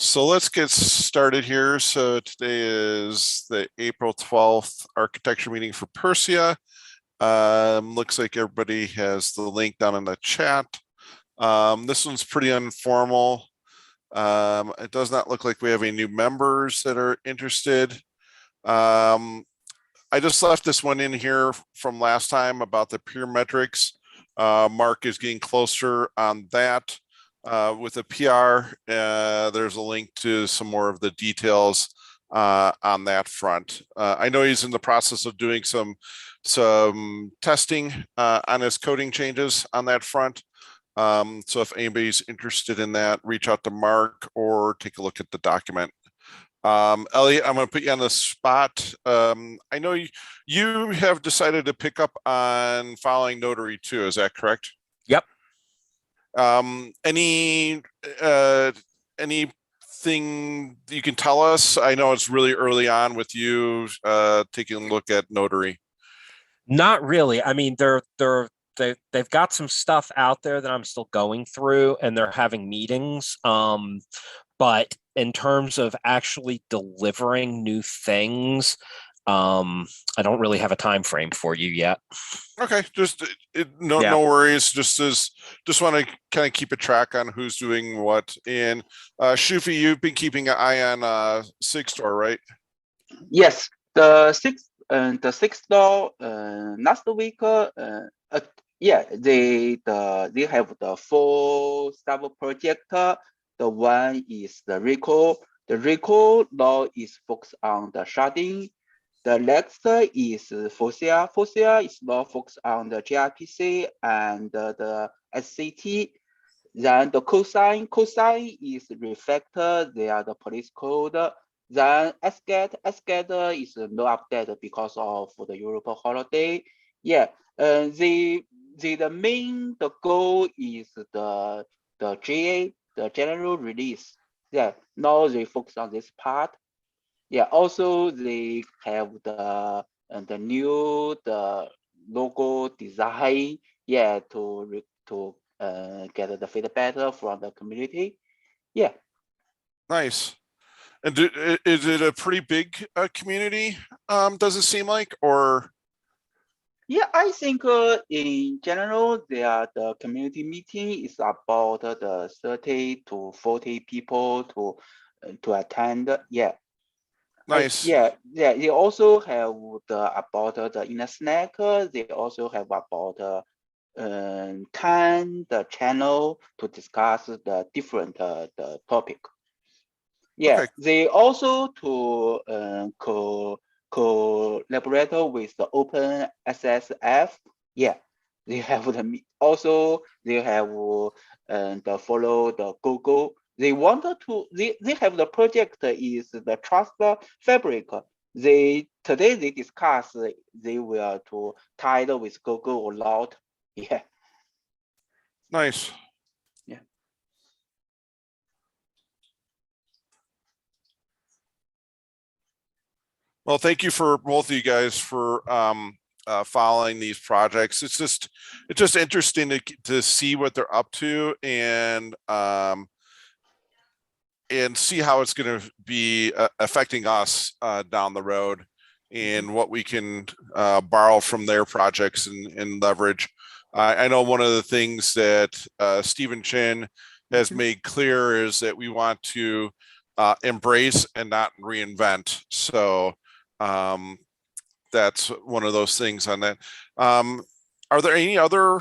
So let's get started here. So today is the April 12th architecture meeting for Pyrsia. Looks like everybody has the link down in the chat. This one's pretty informal. It does not look like we have any new members that are interested. I just left this one in here from last time about the peer metrics. Mark is getting closer on that. With a PR, there's a link to some more of the details on that front. I know he's in the process of doing some testing on his coding changes on that front. So if anybody's interested in that, reach out to Mark or take a look at the document. Elliot, I'm going to put you on the spot. I know you have decided to pick up on following Notary too. Is that correct? Yep. Anything you can tell us? I know it's really early on with you taking a look at Notary. Not really. I mean, they've got some stuff out there that I'm still going through, and they're having meetings. But in terms of actually delivering new things, I don't really have a time frame for you yet. Okay, no worries. Just want to kind of keep a track on who's doing what. And Shufi, you've been keeping an eye on Sig Store, right? Yes, the sixth store last week. Yeah, they have the 4 sub project. The one is the recall. The recall now is focused on the sharding. The next is Pyrsia. Pyrsia is now focused on the gRPC and the SCT. Then the cosine is refactor. They are the police code. Then SGAT is no update because of the European holiday. Yeah, the goal is the GA, the general release. Yeah, now they focus on this part. Yeah, also they have the new logo design. Yeah, to get the feedback from the community. Yeah. Nice. And is it a pretty big community? Does it seem like, or? Yeah, I think in general, the community meeting is about the 30 to 40 people to attend. Yeah. Nice. Yeah. They also have about the inner snack. They also have about 10 the channel to discuss the different the topic. Yeah, okay. They also to collaborate with the Open SSF. Yeah, they have they have the follow the Google. They wanted to they have the project is the trust fabric. Today they discuss they will to tie it with Google or not. Yeah. Nice. Yeah. Well, thank you for both of you guys for following these projects. It's just interesting to see what they're up to and see how it's going to be affecting us down the road and what we can borrow from their projects and leverage. I know one of the things that Stephen Chin has made clear is that we want to embrace and not reinvent. So that's one of those things on that. Are there any other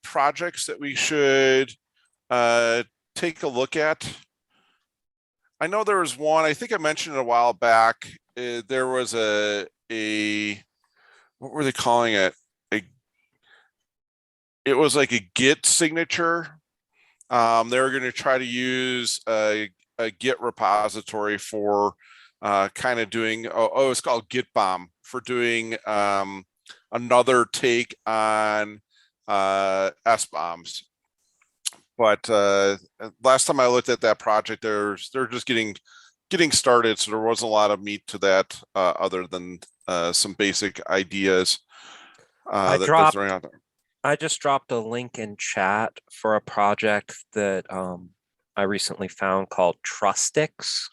projects that we should take a look at? I know there was one, I think I mentioned it a while back. There was a what were they calling it? It was like a Git signature. They were going to try to use a Git repository for kind of doing, it's called Git Bomb, for doing another take on SBOMs. But last time I looked at that project, they're just getting started, so there wasn't a lot of meat to that other than some basic ideas that they're throwing out there. I just dropped a link in chat for a project that I recently found called Trustix,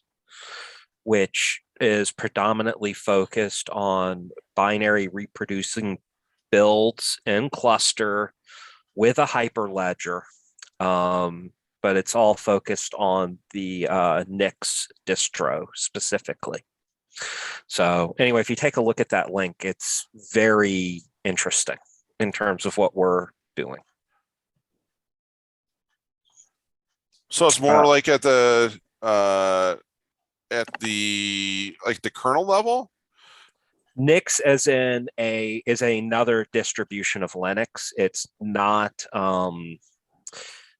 which is predominantly focused on binary reproducing builds in cluster with a hyperledger. But it's all focused on the Nix distro specifically. So anyway, if you take a look at that link, it's very interesting in terms of what we're doing. So it's more like at the like the kernel level? Nix as in is another distribution of Linux. It's not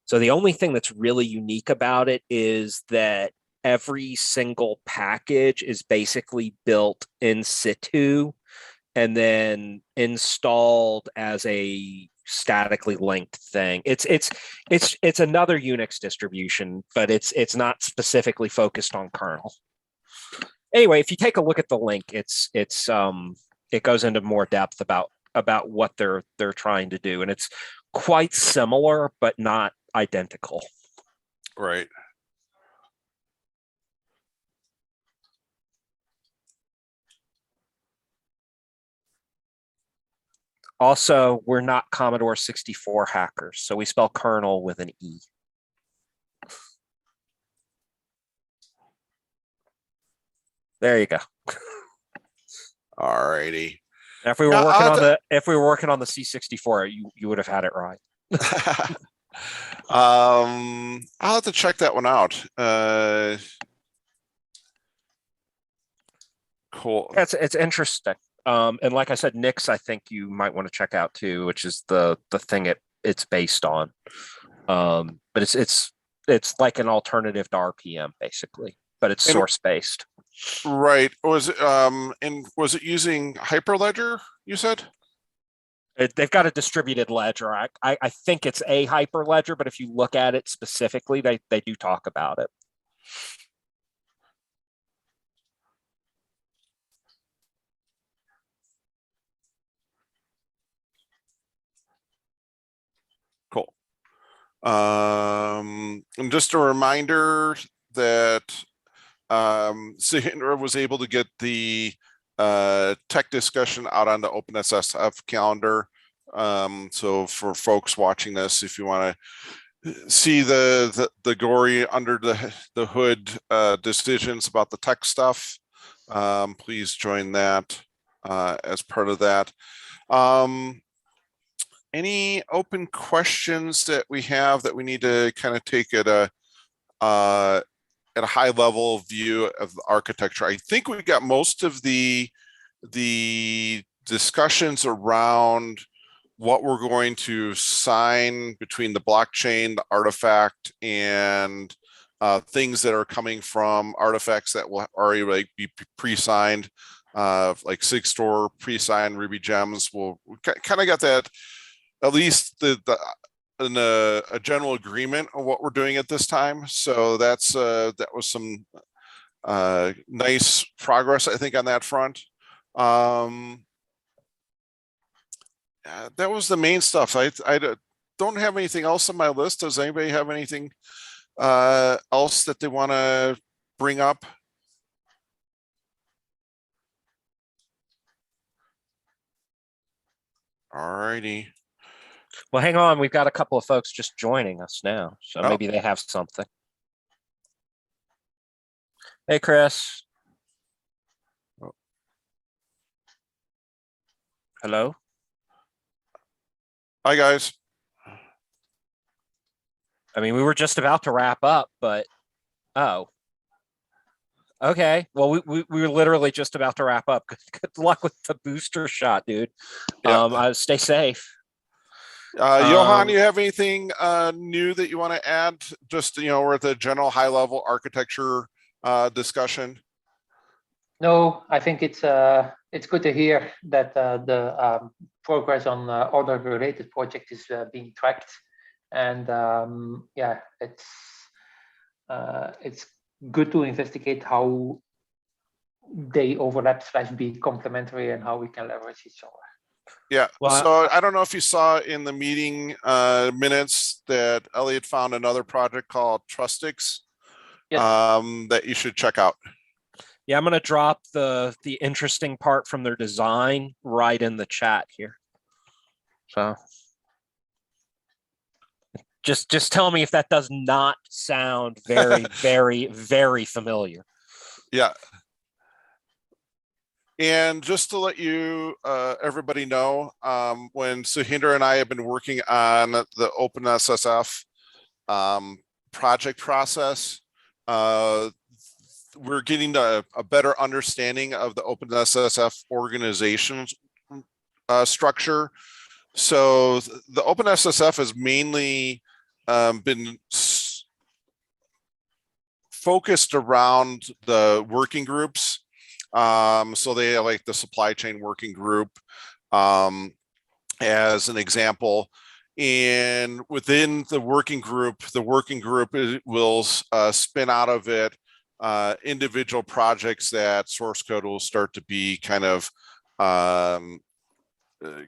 so the only thing that's really unique about it is that every single package is basically built in situ and then installed as a statically linked thing. It's another Unix distribution, but it's not specifically focused on kernel. Anyway, if you take a look at the link, it goes into more depth about what they're trying to do, and it's quite similar but not identical. Right. Also, we're not Commodore 64 hackers, so we spell kernel with an E. There you go. All righty. If we were working on the C64, you would have had it right. I'll have to check that one out. Cool. It's interesting. And like I said, Nix, I think you might want to check out too, which is the thing it's based on. But it's like an alternative to RPM basically, but it's source based. Right. Was it using Hyperledger, you said? They've got a distributed ledger. I think it's a Hyperledger, but if you look at it specifically, they do talk about it. Cool. And just a reminder that Sahindra was able to get the tech discussion out on the OpenSSF calendar. So for folks watching this, if you want to see the gory under the hood decisions about the tech stuff, please join that as part of that. Any open questions that we have that we need to kind of take at a high level view of the architecture? I think we got most of the discussions around what we're going to sign between the blockchain, the artifact, and things that are coming from artifacts that will already like be pre-signed, like Sigstore pre-signed Ruby gems. We kind of got that, at least a general agreement on what we're doing at this time. So that was some nice progress, I think, on that front. That was the main stuff. I don't have anything else on my list. Does anybody have anything else that they want to bring up? All righty. Well, hang on. We've got a couple of folks just joining us now, so maybe they have something. Hey, Chris. Hello. Hi, guys. I mean, we were just about to wrap up, but okay. Well, we were literally just about to wrap up. Good luck with the booster shot, dude. Yeah. Stay safe. Johan, you have anything new that you want to add? Just, we're at the general high level architecture discussion. No, I think it's good to hear that the progress on other related project is being tracked, and yeah, it's good to investigate how they overlap / be complementary and how we can leverage each other. Yeah, Well, so I don't know if you saw in the meeting minutes that Elliot found another project called Trustix Yes. that you should check out. yeah, I'm gonna drop the interesting part from their design right in the chat here. So just tell me if that does not sound very, very, very familiar. Yeah. And just to let you, everybody know, when Suhinder and I have been working on the OpenSSF project process, we're getting a better understanding of the OpenSSF organization structure. So the OpenSSF has mainly been focused around the working groups. So they have like the supply chain working group as an example. And within the working group will spin out of it individual projects that source code will start to be kind of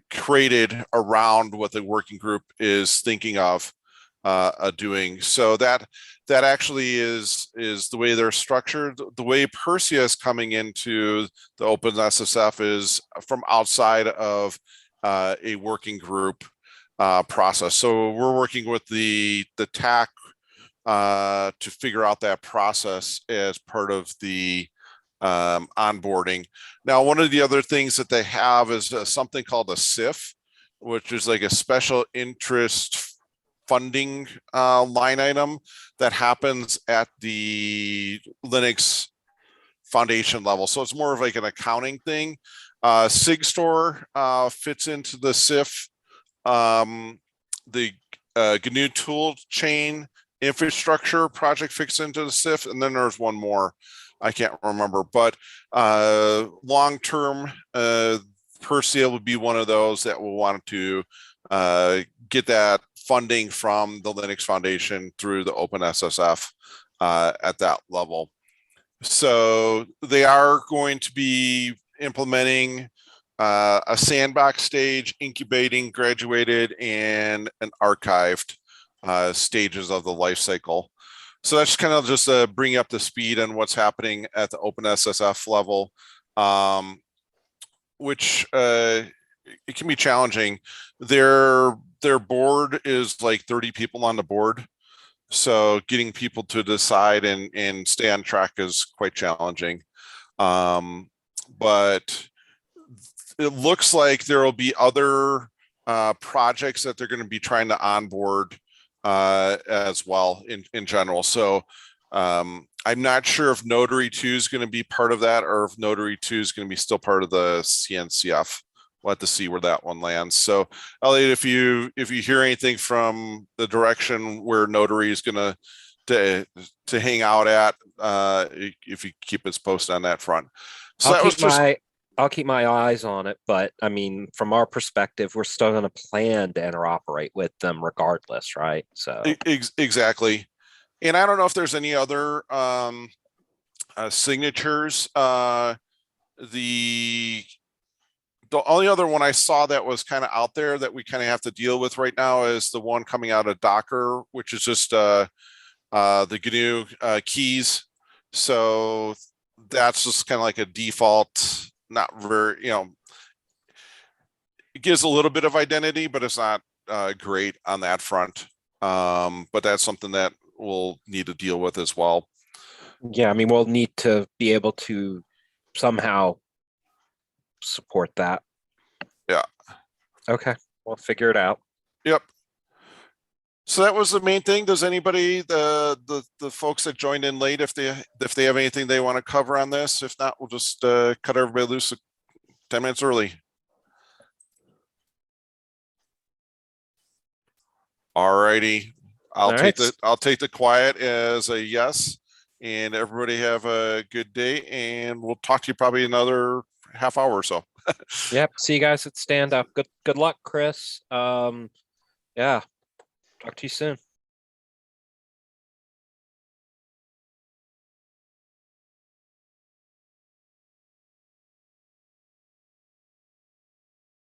created around what the working group is thinking of doing. So that actually is the way they're structured. The way Pyrsia is coming into the OpenSSF is from outside of a working group process. So we're working with the TAC to figure out that process as part of the onboarding. Now, one of the other things that they have is something called a SIF, which is like a special interest funding line item that happens at the Linux Foundation level. So it's more of like an accounting thing. SigStore fits into the SIF. The GNU tool chain infrastructure project fits into the SIF, and then there's one more. I can't remember, but long-term, Pyrsia would be one of those that will want to get that funding from the Linux Foundation through the OpenSSF at that level. So they are going to be implementing a sandbox stage, incubating, graduated, and an archived stages of the life cycle. So that's kind of just bring up the speed on what's happening at the OpenSSF level, which it can be challenging. Their board is like 30 people on the board. So getting people to decide and stay on track is quite challenging. But it looks like there will be other projects that they're going to be trying to onboard as well in general. So I'm not sure if Notary 2 is going to be part of that or if Notary 2 is going to be still part of the CNCF. We'll have to see where that one lands. So Elliot, if you hear anything from the direction where Notary is going to hang out at, if you keep us posted on that front. So I'll keep my eyes on it, but I mean, from our perspective, we're still going to plan to interoperate with them regardless, right? So exactly. And I don't know if there's any other signatures. The only other one I saw that was kind of out there that we kind of have to deal with right now is the one coming out of Docker, which is just the GNU keys. So that's just kind of like a default, not very, it gives a little bit of identity, but it's not great on that front. But that's something that we'll need to deal with as well. Yeah, I mean, we'll need to be able to somehow support that. Yeah. Okay, we'll figure it out. Yep. So that was the main thing. Does anybody, the folks that joined in late, if they have anything they want to cover on this? If not, we'll just cut everybody loose 10 minutes early. All righty. I'll take the quiet as a yes, and everybody have a good day, and we'll talk to you probably another half hour or so. Yep. See you guys at stand up. Good luck, Chris. Yeah. Talk to you soon.